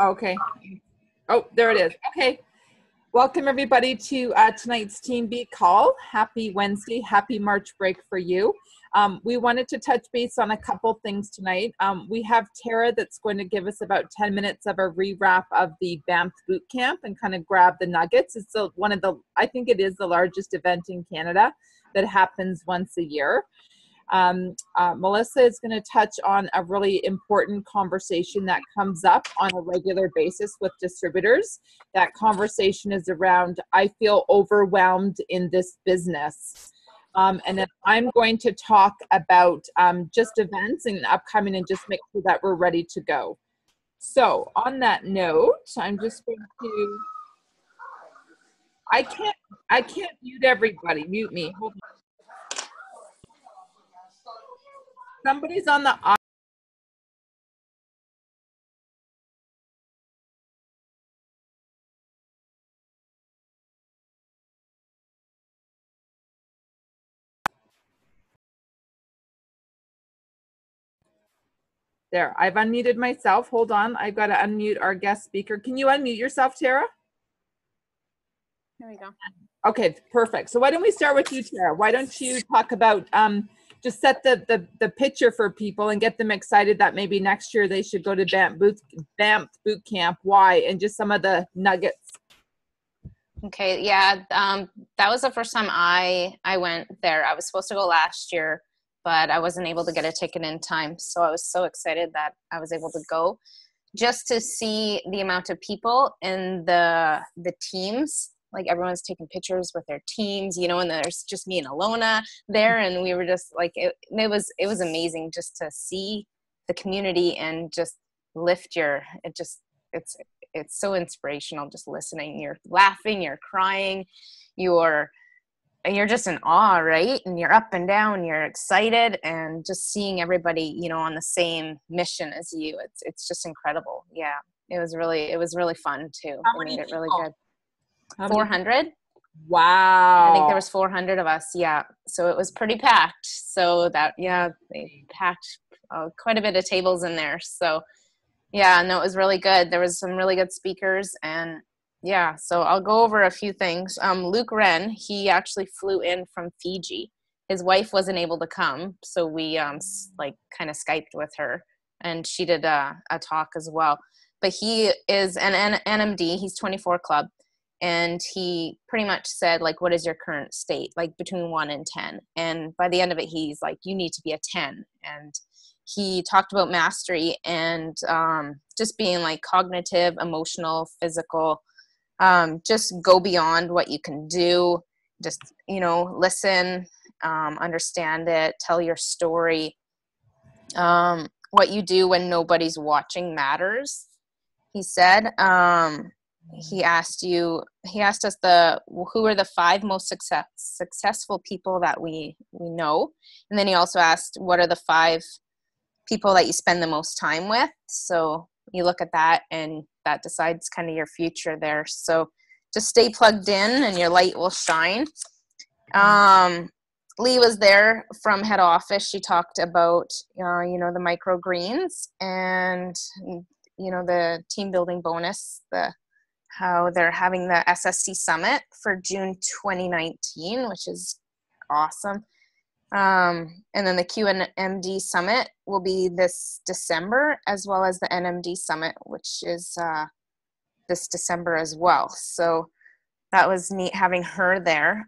Okay. Oh, there it is. Okay. Welcome everybody to tonight's Team Beat call. Happy Wednesday. Happy March break for you. We wanted to touch base on a couple things tonight. We have Tara that's going to give us about 10 minutes of a rewrap of the Banff Boot Camp and kind of grab the nuggets. It's I think it is the largest event in Canada that happens once a year. Melissa is going to touch on a really important conversation that comes up on a regular basis with distributors. That conversation is around, I feel overwhelmed in this business. And then I'm going to talk about just events and upcoming and just make sure that we're ready to go. So on that note, I'm just going to, I can't mute everybody. Mute me. Hold on. Somebody's on the there. I've unmuted myself. Hold on. I've got to unmute our guest speaker. Can you unmute yourself, Tara? There we go. Okay, perfect. So why don't we start with you, Tara? Why don't you talk about just set the picture for people and get them excited that maybe next year they should go to Banff Boot Camp. Why? And just some of the nuggets. Okay, yeah, that was the first time I went there. I was supposed to go last year, but I wasn't able to get a ticket in time. So I was so excited that I was able to go just to see the amount of people and the teams. Like everyone's taking pictures with their teams, you know, and there's just me and Alona there. And we were just like, it was amazing just to see the community and just lift it's so inspirational just listening. You're laughing, you're crying, you're just in awe, right? And you're up and down, you're excited, and just seeing everybody, you know, on the same mission as you. It's just incredible. Yeah. It was really fun too. It made it really good. 400. Wow. I think there was 400 of us. Yeah. So it was pretty packed. So that, yeah, they packed quite a bit of tables in there. So yeah, no, it was really good. There was some really good speakers, and yeah, so I'll go over a few things. Luke Wren, he actually flew in from Fiji. His wife wasn't able to come, so we like kind of Skyped with her, and she did a talk as well. But he is an NMD. He's 24 Club, and he pretty much said, like, what is your current state, like between 1 and 10? And by the end of it, he's like, you need to be a 10. And he talked about mastery and just being like cognitive, emotional, physical, just go beyond what you can do. Just, you know, listen, understand it, tell your story. What you do when nobody's watching matters, he said. He asked us who are the 5 most successful people that we know. And then he also asked, what are the 5 people that you spend the most time with? So you look at that, and that decides kind of your future there. So just stay plugged in and your light will shine. Lee was there from head office. She talked about, you know, the microgreens and, you know, the team building bonus, how they're having the SSC Summit for June 2019, which is awesome. And then the QNMD Summit will be this December, as well as the NMD Summit, which is this December as well. So that was neat having her there.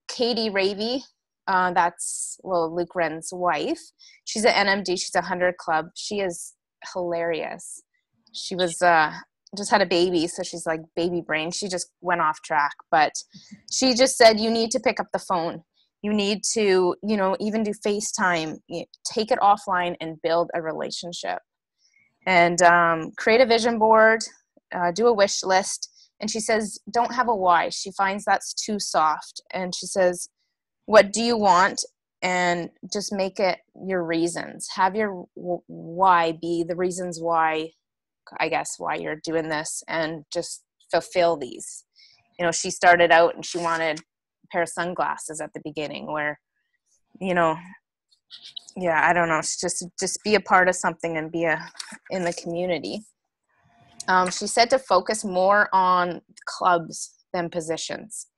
Katie Ravy, that's Luke Wren's wife. She's an NMD. She's a 100 Club. She is hilarious. She was just had a baby, so she's like baby brain. She just went off track, but she just said, you need to pick up the phone. You need to, you know, even do FaceTime, take it offline and build a relationship. And create a vision board, do a wish list. And she says, don't have a why. She finds that's too soft. And she says, what do you want? And just make it your reasons. Have your why be the reasons why, I guess, why you're doing this, and just fulfill these. You know, she started out and she wanted pair of sunglasses at the beginning, where, you know, yeah, I don't know, just be a part of something and be in the community. She said to focus more on clubs than positions,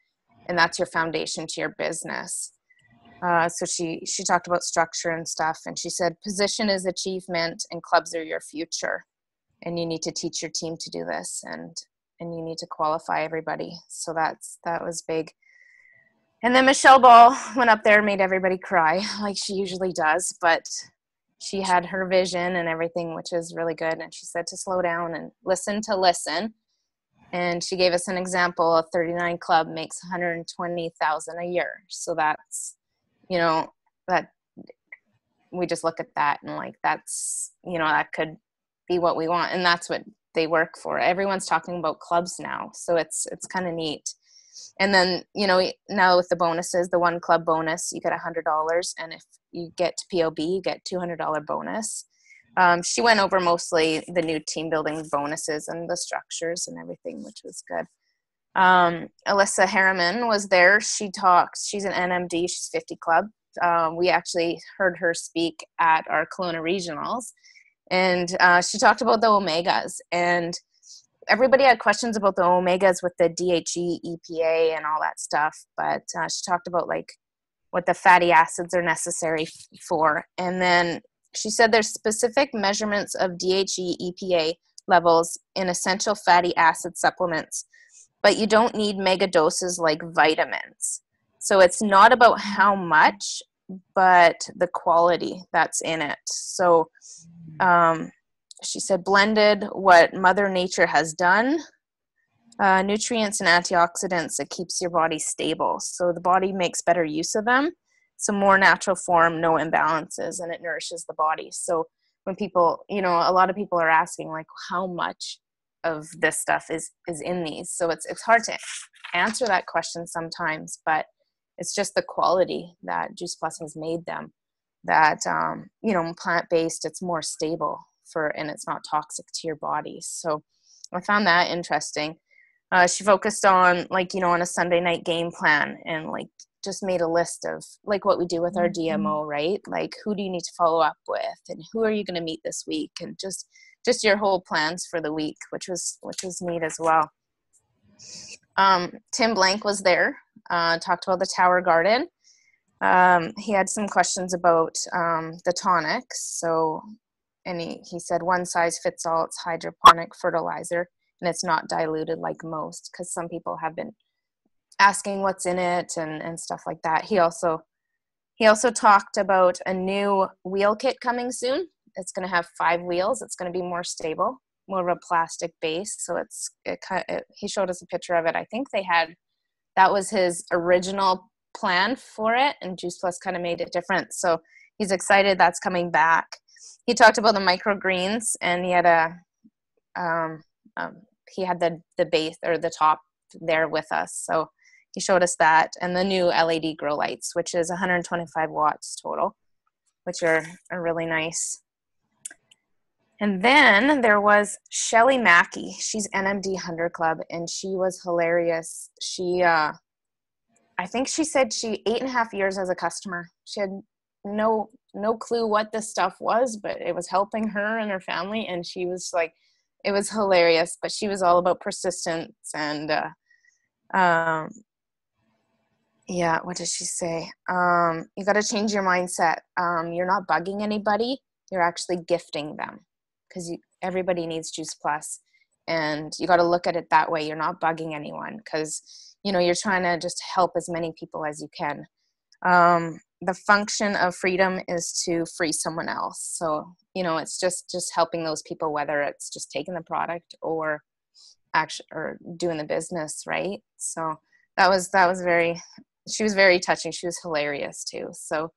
and that's your foundation to your business. So she talked about structure and stuff, and she said position is achievement and clubs are your future, and you need to teach your team to do this, and you need to qualify everybody. So that was big. And then Michelle Ball went up there and made everybody cry like she usually does, but she had her vision and everything, which is really good. And she said to slow down and listen to listen. And she gave us an example. A 39 club makes 120,000 a year. So that's, you know, that we just look at that and like, that's, you know, that could be what we want. And that's what they work for. Everyone's talking about clubs now. So it's kind of neat. And then, you know, now with the bonuses, the one club bonus, you get $100. And if you get to POB, you get $200 bonus. She went over mostly the new team building bonuses and the structures and everything, which was good. Alyssa Harriman was there. She talked, she's an NMD, she's 50 club. We actually heard her speak at our Kelowna regionals, and she talked about the omegas, and everybody had questions about the omegas with the DHE, EPA, and all that stuff. But she talked about like what the fatty acids are necessary for. And then she said there's specific measurements of DHE, EPA levels in essential fatty acid supplements, but you don't need mega doses like vitamins. So it's not about how much, but the quality that's in it. So she said blended what Mother Nature has done, nutrients and antioxidants, it keeps your body stable. So the body makes better use of them. So more natural form, no imbalances, and it nourishes the body. So when people, you know, a lot of people are asking like how much of this stuff is in these. So it's hard to answer that question sometimes, but it's just the quality that Juice Plus has made them that, you know, plant-based, it's more stable and it's not toxic to your body. So I found that interesting. She focused on like, you know, on a Sunday night game plan and like just made a list of like what we do with our DMO, right? Like who do you need to follow up with and who are you going to meet this week, and just your whole plans for the week, which was neat as well. Tim Blank was there, talked about the Tower Garden. He had some questions about the tonics. So, and he said one size fits all, it's hydroponic fertilizer and it's not diluted like most, because some people have been asking what's in it and stuff like that. He also talked about a new wheel kit coming soon. It's going to have 5 wheels. It's going to be more stable, more of a plastic base. So he showed us a picture of it. I think that was his original plan for it, and Juice Plus kind of made it different. So he's excited that's coming back. He talked about the microgreens, and he had the base or the top there with us. So he showed us that, and the new LED grow lights, which is 125 watts total, which are really nice. And then there was Shelly Mackey. She's NMD 100 Club, and she was hilarious. She, I think she said she 8.5 years as a customer. She had no clue what this stuff was, but it was helping her and her family, and she was like, it was hilarious. But she was all about persistence and yeah, what did she say? You got to change your mindset. You're not bugging anybody, you're actually gifting them, because everybody needs Juice Plus, and you got to look at it that way. You're not bugging anyone, because you know, you're trying to just help as many people as you can. The function of freedom is to free someone else. So, you know, it's just helping those people, whether it's just taking the product or doing the business, right? So that was she was very touching. She was hilarious too. So,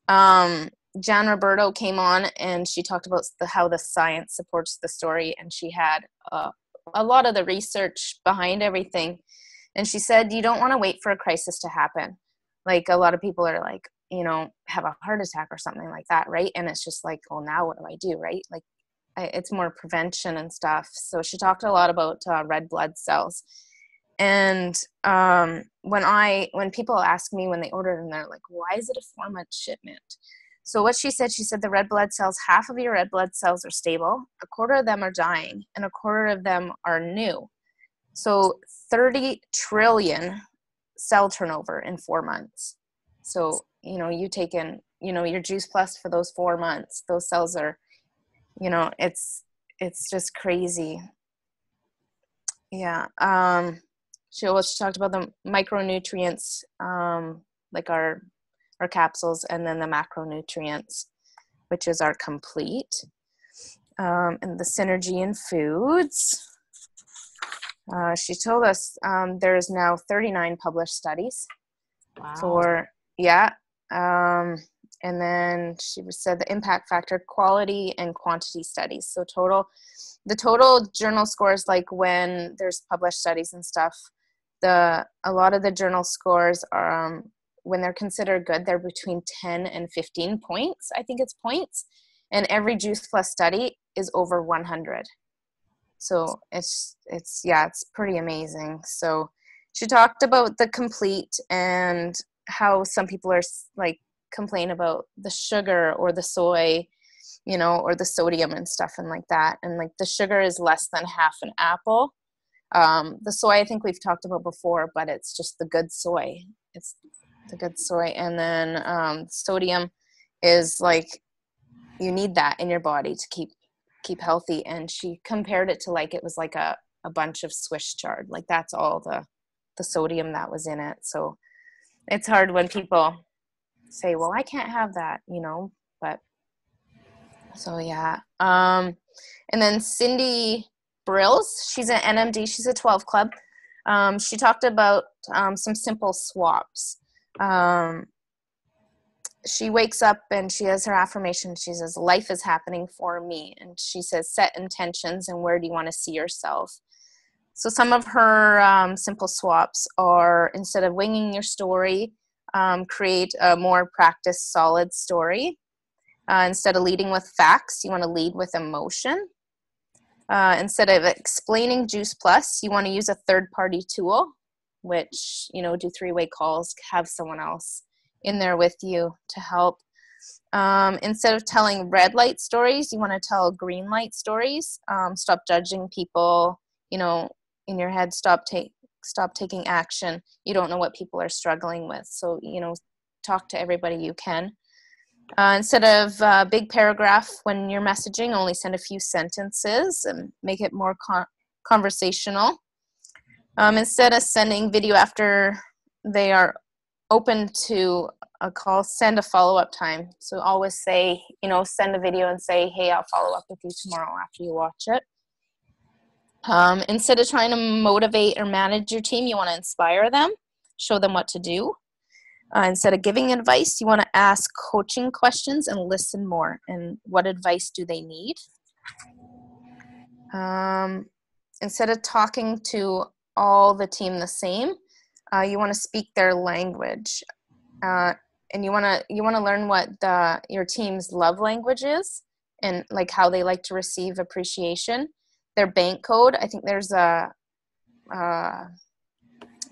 Jan Roberto came on and she talked about how the science supports the story, and she had a lot of the research behind everything. And she said, you don't want to wait for a crisis to happen. Like a lot of people are like, you know, have a heart attack or something like that, right? And it's just like, well, now what do I do, right? Like it's more prevention and stuff. So she talked a lot about red blood cells. And when people ask me when they order it, and they're like, why is it a 4-month shipment? So what she said the red blood cells, half of your red blood cells are stable, a quarter of them are dying, and a quarter of them are new. So 30 trillion cell turnover in 4 months. So, you take in, your Juice Plus for those 4 months, those cells are, it's just crazy. Yeah. She talked about the micronutrients, like our capsules, and then the macronutrients, which is our complete, and the synergy in foods. She told us there's now 39 published studies. Wow. And then she said the impact factor, quality and quantity studies. So the total journal scores, like when there's published studies and stuff, a lot of the journal scores are, when they're considered good, they're between 10 and 15 points. I think it's points. And every Juice Plus study is over 100. So it's pretty amazing. So she talked about the complete and how some people are like complain about the sugar or the soy, or the sodium and stuff and like that. And like the sugar is less than half an apple. The soy, I think we've talked about before, but it's just the good soy. It's the good soy. And then sodium is like, you need that in your body to keep healthy. And she compared it to like it was like a bunch of Swiss chard. Like that's all the sodium that was in it. So it's hard when people say, well, I can't have that, but so yeah. And then Cindy Brills, she's an NMD, she's a 12 club. She talked about some simple swaps. She wakes up and she has her affirmation. She says, life is happening for me. And she says, set intentions and where do you want to see yourself? So some of her simple swaps are, instead of winging your story, create a more practiced, solid story. Instead of leading with facts, you want to lead with emotion. Instead of explaining Juice Plus, you want to use a third-party tool, which, do 3-way calls, have someone else in there with you to help. Instead of telling red light stories, you want to tell green light stories. Stop judging people, in your head. Stop taking action. You don't know what people are struggling with. So, talk to everybody you can. Instead of big paragraph when you're messaging, only send a few sentences and make it more conversational. Instead of sending video after they are open to a call, send a follow-up time. So always say, send a video and say, hey, I'll follow up with you tomorrow after you watch it. Instead of trying to motivate or manage your team, you want to inspire them, show them what to do. Instead of giving advice, you want to ask coaching questions and listen more. And what advice do they need? Instead of talking to all the team the same, you want to speak their language. And you want to learn what your team's love language is and like how they like to receive appreciation. Their bank code, I think there's an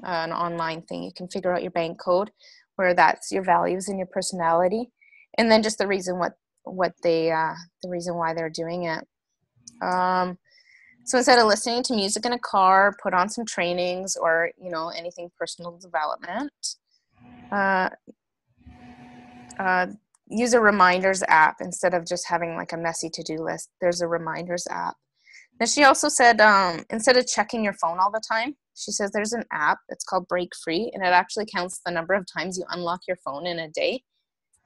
online thing. You can figure out your bank code, where that's your values and your personality, and then just the reason the reason why they're doing it. So instead of listening to music in a car, put on some trainings or anything personal development. Use a reminders app instead of just having like a messy to-do list. There's a reminders app. And she also said, instead of checking your phone all the time, she says there's an app. It's called Break Free, and it actually counts the number of times you unlock your phone in a day.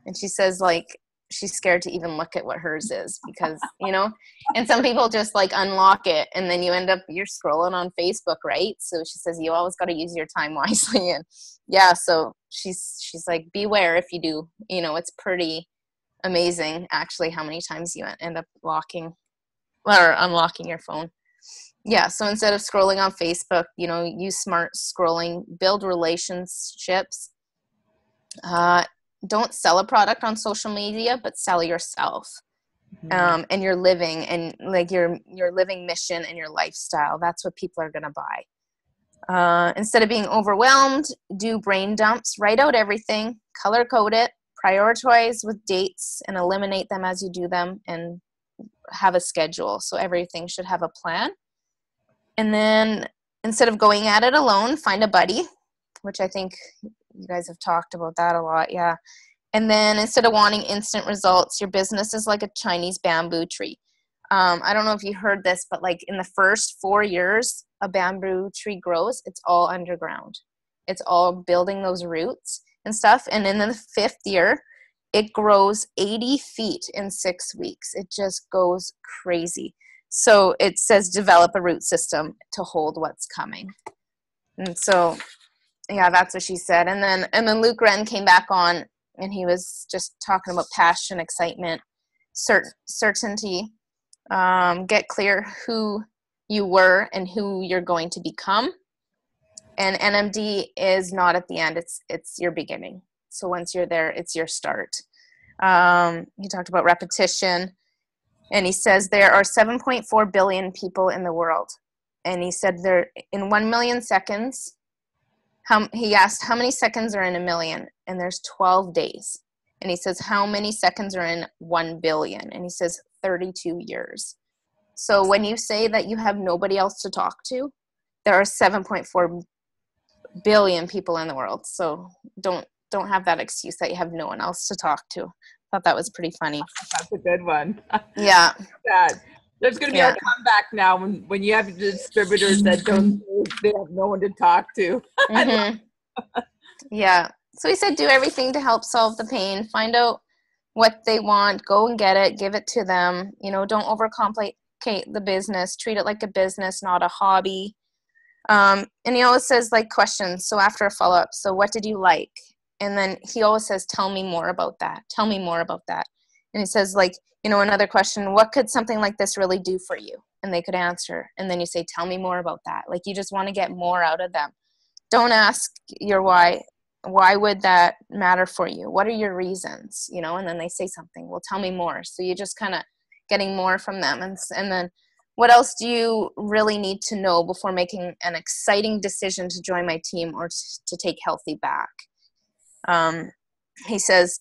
And she says, like, she's scared to even look at what hers is because, and some people just like unlock it and then you're scrolling on Facebook, right? So she says, you always got to use your time wisely. And yeah, so she's like, beware if you do, it's pretty amazing actually how many times you end up locking or unlocking your phone. Yeah, so instead of scrolling on Facebook, use smart scrolling, build relationships. Don't sell a product on social media, but sell yourself. Mm-hmm. And your living and like your living mission and your lifestyle. That's what people are going to buy. Instead of being overwhelmed, do brain dumps, write out everything, color code it, prioritize with dates and eliminate them as you do them, and have a schedule. So everything should have a plan. And then instead of going at it alone, find a buddy, which I think you guys have talked about that a lot. Yeah. And then instead of wanting instant results, your business is like a Chinese bamboo tree. I don't know if you heard this, but like in the first 4 years a bamboo tree grows, it's all underground. It's all building those roots and stuff. And in the 5th year, it grows 80 feet in 6 weeks. It just goes crazy. So it says develop a root system to hold what's coming. And so, yeah, that's what she said. And then Luke Wren came back on, and he was just talking about passion, excitement, certainty, get clear who you were and who you're going to become. And NMD is not at the end, it's your beginning. So once you're there, it's your start. He talked about repetition, and he says there are 7.4 billion people in the world. And he said there in 1 million seconds, he asked how many seconds are in a million, and there's 12 days. And he says how many seconds are in 1 billion, and he says 32 years. So when you say that you have nobody else to talk to, there are 7.4 billion people in the world. So don't have that excuse that you have no one else to talk to. I thought that was pretty funny. That's a good one. Yeah. There's going to be our comeback now when you have distributors that they have no one to talk to. Mm-hmm. Yeah. So he said do everything to help solve the pain. Find out what they want. Go and get it. Give it to them. Don't overcomplicate the business. Treat it like a business, not a hobby. And he always says like questions. So after a follow-up, so what did you like? And then he always says, tell me more about that. Tell me more about that. And he says like, another question, what could something like this really do for you? And they could answer. And then you say, tell me more about that. Like you just want to get more out of them. Don't ask your why. Why would that matter for you? What are your reasons? And then they say something, well, tell me more. So you're just kind of getting more from them. And then what else do you really need to know before making an exciting decision to join my team or to take Healthy back? He says,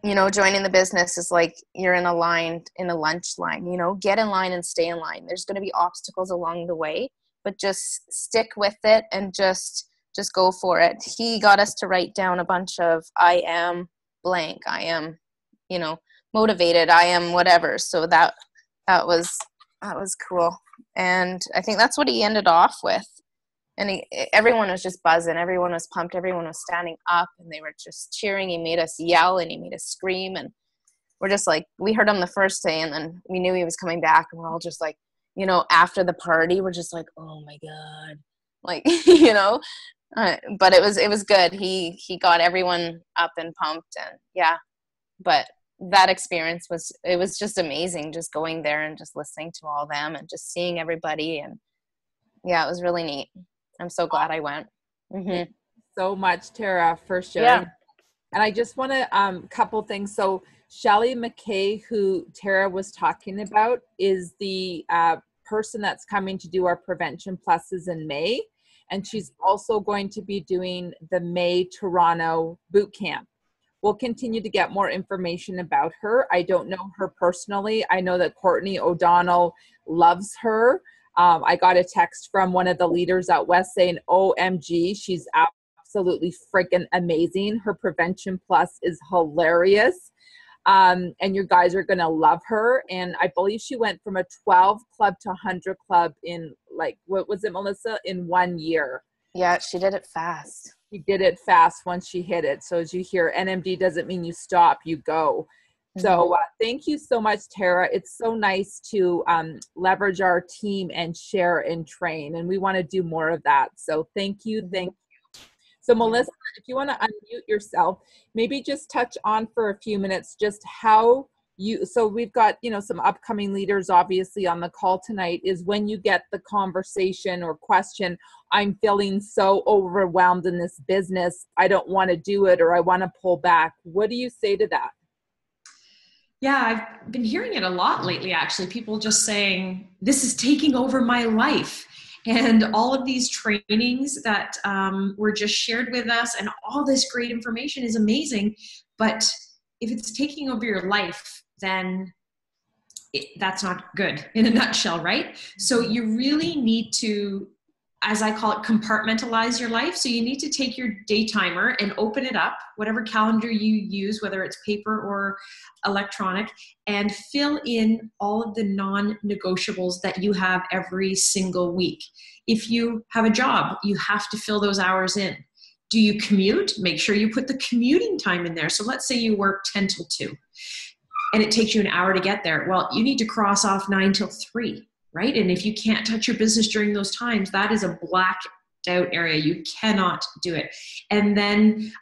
joining the business is like you're in a lunch line, get in line and stay in line. There's going to be obstacles along the way, but just stick with it and just go for it. He got us to write down a bunch of I am blank. I am, motivated. I am whatever. So that was cool. And I think that's what he ended off with. And everyone was just buzzing. Everyone was pumped. Everyone was standing up, and they were just cheering. He made us yell, and he made us scream. And we're just like, we heard him the first day, and then we knew he was coming back. And we're all just like, after the party, we're just like, oh my God. Like, but it was good. He got everyone up and pumped, and yeah, but that experience was just amazing, just going there and just listening to all them and just seeing everybody. And yeah, it was really neat. I'm so glad I went. Mm-hmm. Thank you so much, Tara, for sharing. Yeah. And I just want to couple things. So Shelly McKay, who Tara was talking about, is the person that's coming to do our Prevention Pluses in May. And she's also going to be doing the May Toronto boot camp. We'll continue to get more information about her. I don't know her personally. I know that Courtney O'Donnell loves her. I got a text from one of the leaders at West saying, OMG, she's absolutely freaking amazing. Her Prevention Plus is hilarious. And you guys are going to love her. And I believe she went from a 12 club to 100 club in what was it, Melissa? In 1 year. Yeah, she did it fast. She did it fast once she hit it. So as you hear, NMD doesn't mean you stop, you go. So thank you so much, Tara. It's so nice to leverage our team and share and train. And we want to do more of that. So thank you. Thank you. So Melissa, if you want to unmute yourself, maybe just touch on for a few minutes just how so we've got, some upcoming leaders obviously on the call tonight, is when you get the conversation or question, I'm feeling so overwhelmed in this business, I don't want to do it, or I want to pull back. What do you say to that? Yeah, I've been hearing it a lot lately, actually. People just saying, this is taking over my life. And all of these trainings that were just shared with us and all this great information is amazing. But if it's taking over your life, then that's not good in a nutshell, right? So you really need to, as I call it, compartmentalize your life. So you need to take your day timer and open it up, whatever calendar you use, whether it's paper or electronic, and fill in all of the non-negotiables that you have every single week. If you have a job, you have to fill those hours in. Do you commute? Make sure you put the commuting time in there. So let's say you work 10 till 2 and it takes you an hour to get there. Well, you need to cross off 9 till 3, right? And if you can't touch your business during those times, that is a blacked out area. You cannot do it. And then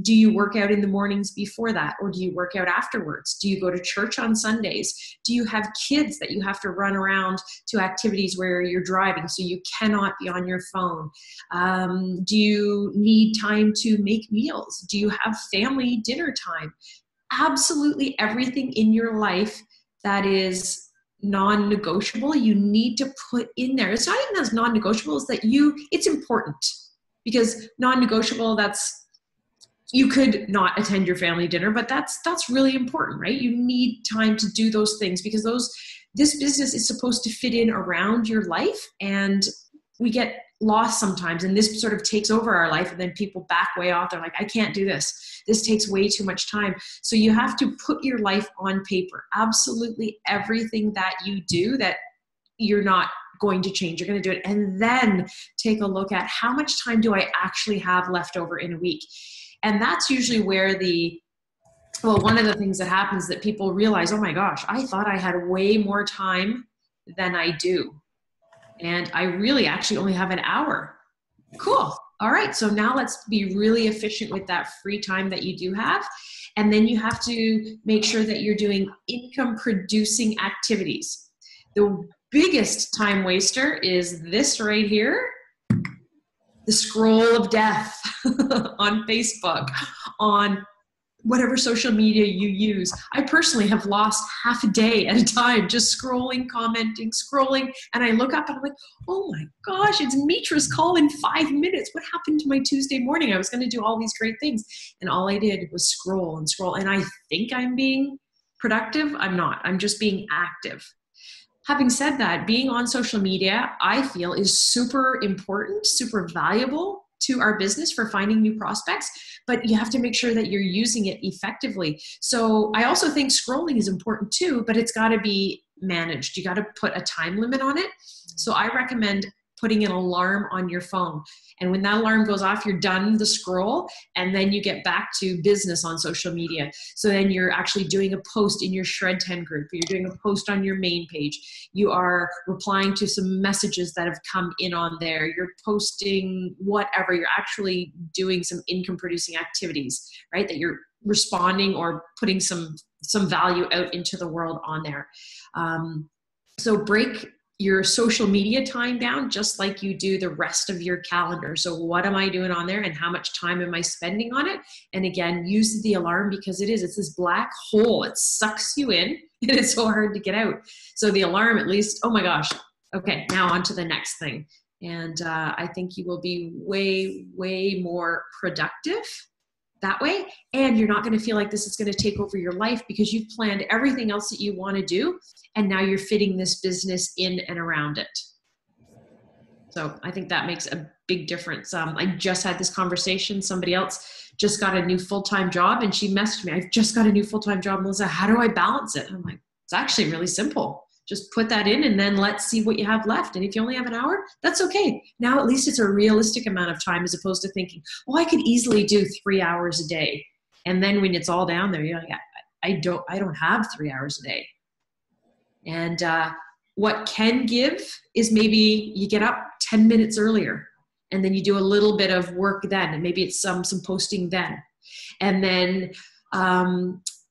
do you work out in the mornings before that? Or do you work out afterwards? Do you go to church on Sundays? Do you have kids that you have to run around to activities where you're driving so you cannot be on your phone? Do you need time to make meals? Do you have family dinner time? Absolutely everything in your life that is non-negotiable, you need to put in there. It's not even as non-negotiable, it's that it's important, because non-negotiable, that's, you could not attend your family dinner, but that's really important, right? You need time to do those things, because this business is supposed to fit in around your life, and we get lost sometimes, and this sort of takes over our life, and then people back way off. They're like, I can't do this. This takes way too much time. So you have to put your life on paper. Absolutely everything that you do that you're not going to change, you're going to do it. And then take a look at how much time do I actually have left over in a week? And that's usually where one of the things that happens that people realize, oh my gosh, I thought I had way more time than I do. And I really actually only have an hour. Cool. All right. So now let's be really efficient with that free time that you do have. And then you have to make sure that you're doing income producing activities. The biggest time waster is this right here, the scroll of death on Facebook, on whatever social media you use. I personally have lost half a day at a time just scrolling, commenting, scrolling, and I look up and I'm like, oh my gosh, it's Mitra's call in 5 minutes. What happened to my Tuesday morning? I was going to do all these great things, and all I did was scroll and scroll, and I think I'm being productive. I'm not. I'm just being active. Having said that, being on social media, I feel, is super important, super valuable to our business for finding new prospects, but you have to make sure that you're using it effectively. So I also think scrolling is important too, but it's got to be managed. You got to put a time limit on it. So I recommend putting an alarm on your phone. And when that alarm goes off, you're done the scroll, and then you get back to business on social media. So then you're actually doing a post in your Shred 10 group, or you're doing a post on your main page. You are replying to some messages that have come in on there. You're posting whatever. You're actually doing some income producing activities, right? That you're responding or putting some value out into the world on there. So break your social media time down just like you do the rest of your calendar. So what am I doing on there, and how much time am I spending on it? And again, use the alarm, because it's this black hole. It sucks you in, and it's so hard to get out. So the alarm, at least, oh my gosh, okay, now on to the next thing. And I think you will be way, way more productive that way. And you're not going to feel like this is going to take over your life, because you've planned everything else that you want to do, and now you're fitting this business in and around it. So I think that makes a big difference. I just had this conversation. Somebody else just got a new full-time job, and she messaged me, I've just got a new full-time job, Melissa. How do I balance it? And I'm like, it's actually really simple. Just put that in, and then let's see what you have left. And if you only have an hour, that's okay. Now at least it's a realistic amount of time, as opposed to thinking, oh, I could easily do 3 hours a day. And then when it's all down there, you're like, I don't have 3 hours a day. And what can give is maybe you get up 10 minutes earlier, and then you do a little bit of work then, and maybe it's some posting then. And then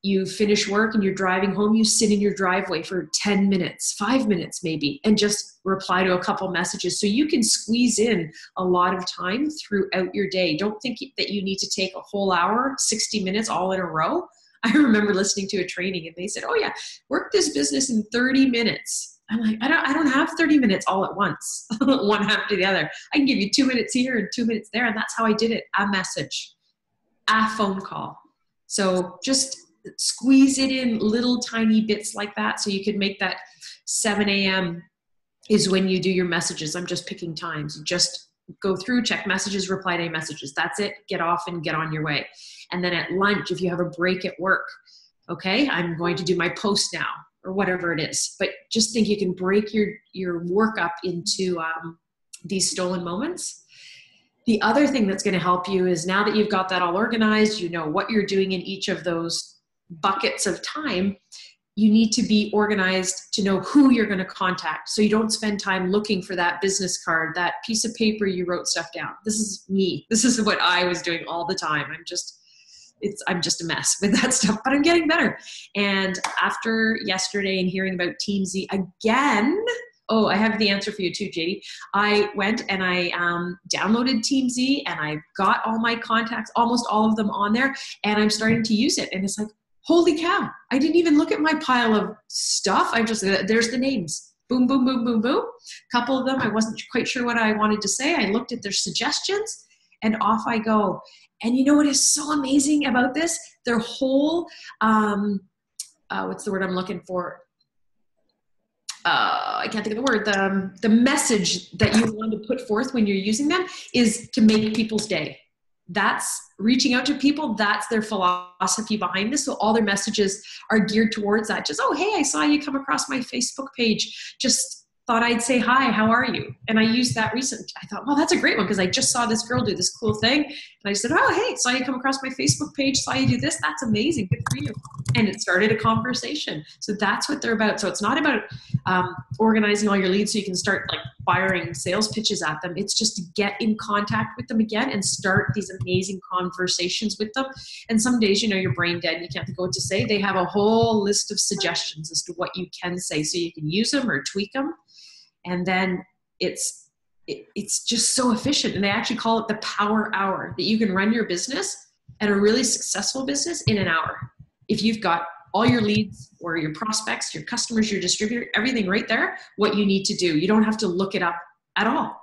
you finish work and you're driving home, you sit in your driveway for 10 minutes, 5 minutes maybe, and just reply to a couple messages. So you can squeeze in a lot of time throughout your day. Don't think that you need to take a whole hour, 60 minutes all in a row. I remember listening to a training, and they said, oh yeah, work this business in 30 minutes. I'm like, I don't have 30 minutes all at once, one after the other. I can give you 2 minutes here and 2 minutes there. And that's how I did it. A message, a phone call. So just squeeze it in little tiny bits like that. So you could make that 7 a.m. is when you do your messages. I'm just picking times. You just go through, check messages, reply to messages. That's it. Get off and get on your way. And then at lunch, if you have a break at work, okay, I'm going to do my post now or whatever it is. But just think you can break your work up into these stolen moments. The other thing that's going to help you is now that you've got that all organized, you know what you're doing in each of those buckets of time, you need to be organized to know who you're going to contact. So you don't spend time looking for that business card, that piece of paper you wrote stuff down. This is me. This is what I was doing all the time. I'm just a mess with that stuff, but I'm getting better. And after yesterday and hearing about TeamZ again, oh, I have the answer for you too, JD. I went and I downloaded TeamZ and I got all my contacts, almost all of them on there, and I'm starting to use it. And it's like, holy cow, I didn't even look at my pile of stuff. I just, there's the names. Boom, boom, boom, boom, boom. A couple of them, I wasn't quite sure what I wanted to say. I looked at their suggestions and off I go. And you know what is so amazing about this? Their whole, what's the word I'm looking for? I can't think of the word. The message that you want to put forth when you're using them is to make people's day. That's reaching out to people. That's their philosophy behind this. So all their messages are geared towards that. Just, oh, hey, I saw you come across my Facebook page. Just thought I'd say hi, how are you? And I used that recently. I thought, well, that's a great one because I just saw this girl do this cool thing. And I said, oh, hey, saw you come across my Facebook page, saw you do this. That's amazing. Good for you. And it started a conversation. So that's what they're about. So it's not about organizing all your leads so you can start like firing sales pitches at them. It's just to get in contact with them again and start these amazing conversations with them. And some days, you know, you're brain dead and you can't think of what to say. They have a whole list of suggestions as to what you can say so you can use them or tweak them. And then it's just so efficient. And they actually call it the power hour, that you can run your business and a really successful business in an hour. If you've got all your leads or your prospects, your customers, your distributor, everything right there, what you need to do. You don't have to look it up at all.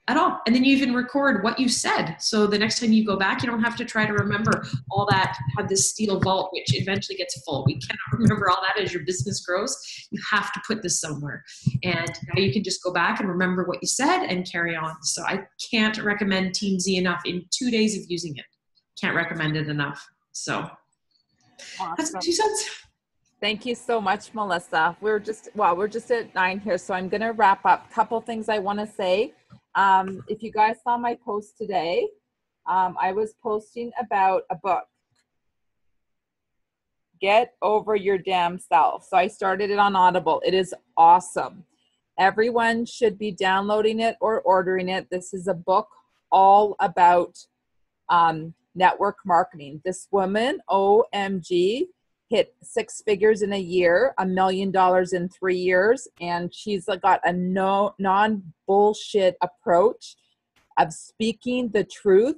And then you even record what you said. So the next time you go back, you don't have to try to remember all that, have this steel vault, which eventually gets full. We cannot remember all that as your business grows. You have to put this somewhere. And now you can just go back and remember what you said and carry on. So I can't recommend TeamZ enough. In 2 days of using it, can't recommend it enough. So Awesome. That's my 2 cents. Thank you so much, Melissa. We're just at 9 here, so I'm going to wrap up. Couple things I want to say. If you guys saw my post today, I was posting about a book, Get Over Your Damn Self. So I started it on Audible. It is awesome. Everyone should be downloading it or ordering it. This is a book all about network marketing. This woman, OMG, hit 6 figures in a year, $1 million in 3 years, and she's got a non-bullshit approach of speaking the truth.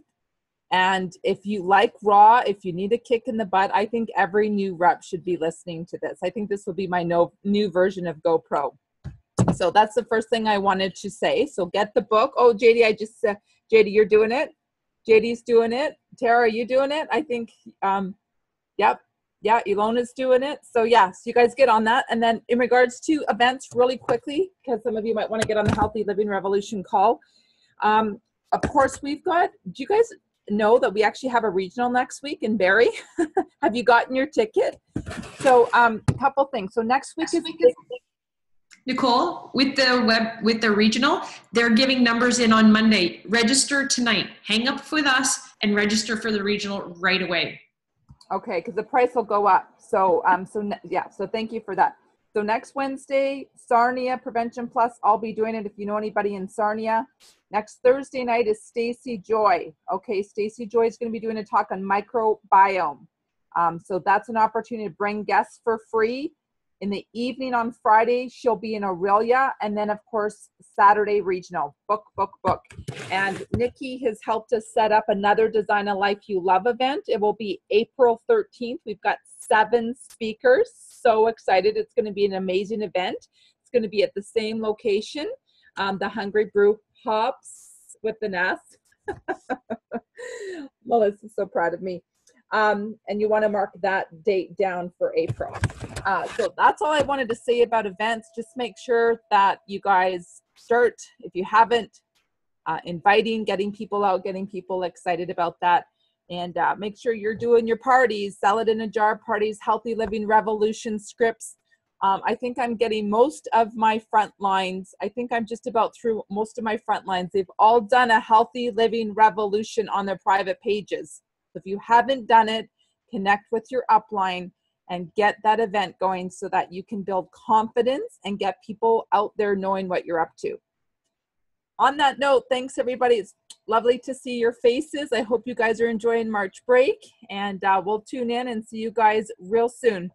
And if you like raw, if you need a kick in the butt, I think every new rep should be listening to this. I think this will be my new version of GoPro. So that's the first thing I wanted to say. So get the book. Oh, JD, I just said, JD, you're doing it. JD's doing it. Tara, are you doing it? I think, yep. Yeah, Ilona's doing it. So yes, you guys get on that. And then in regards to events, really quickly, because some of you might want to get on the Healthy Living Revolution call. Of course, do you guys know that we actually have a regional next week in Barrie? Have you gotten your ticket? So a couple things. So next week is Nicole, with the regional, they're giving numbers in on Monday. Register tonight. Hang up with us and register for the regional right away. Okay, because the price will go up. So so thank you for that. So next Wednesday, Sarnia Prevention Plus, I'll be doing it if you know anybody in Sarnia. Next Thursday night is Stacy Joy. Okay, Stacy Joy is going to be doing a talk on microbiome. So that's an opportunity to bring guests for free. In the evening on Friday, she'll be in Aurelia. And then, of course, Saturday regional. Book. And Nikki has helped us set up another Design a Life You Love event. It will be April 13th. We've got 7 speakers. So excited. It's going to be an amazing event. It's going to be at the same location, the Hungry Brew Hops with the Nest. Melissa's so proud of me. And you want to mark that date down for April. So that's all I wanted to say about events. Just make sure that you guys start, if you haven't, inviting, getting people out, getting people excited about that. And make sure you're doing your parties, salad in a jar parties, healthy living revolution scripts. I think I'm getting most of my front lines. I think I'm just about through most of my front lines. They've all done a healthy living revolution on their private pages. So if you haven't done it, connect with your upline and get that event going so that you can build confidence and get people out there knowing what you're up to. On that note, thanks everybody. It's lovely to see your faces. I hope you guys are enjoying March break, and we'll tune in and see you guys real soon.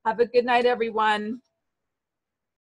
Have a good night, everyone.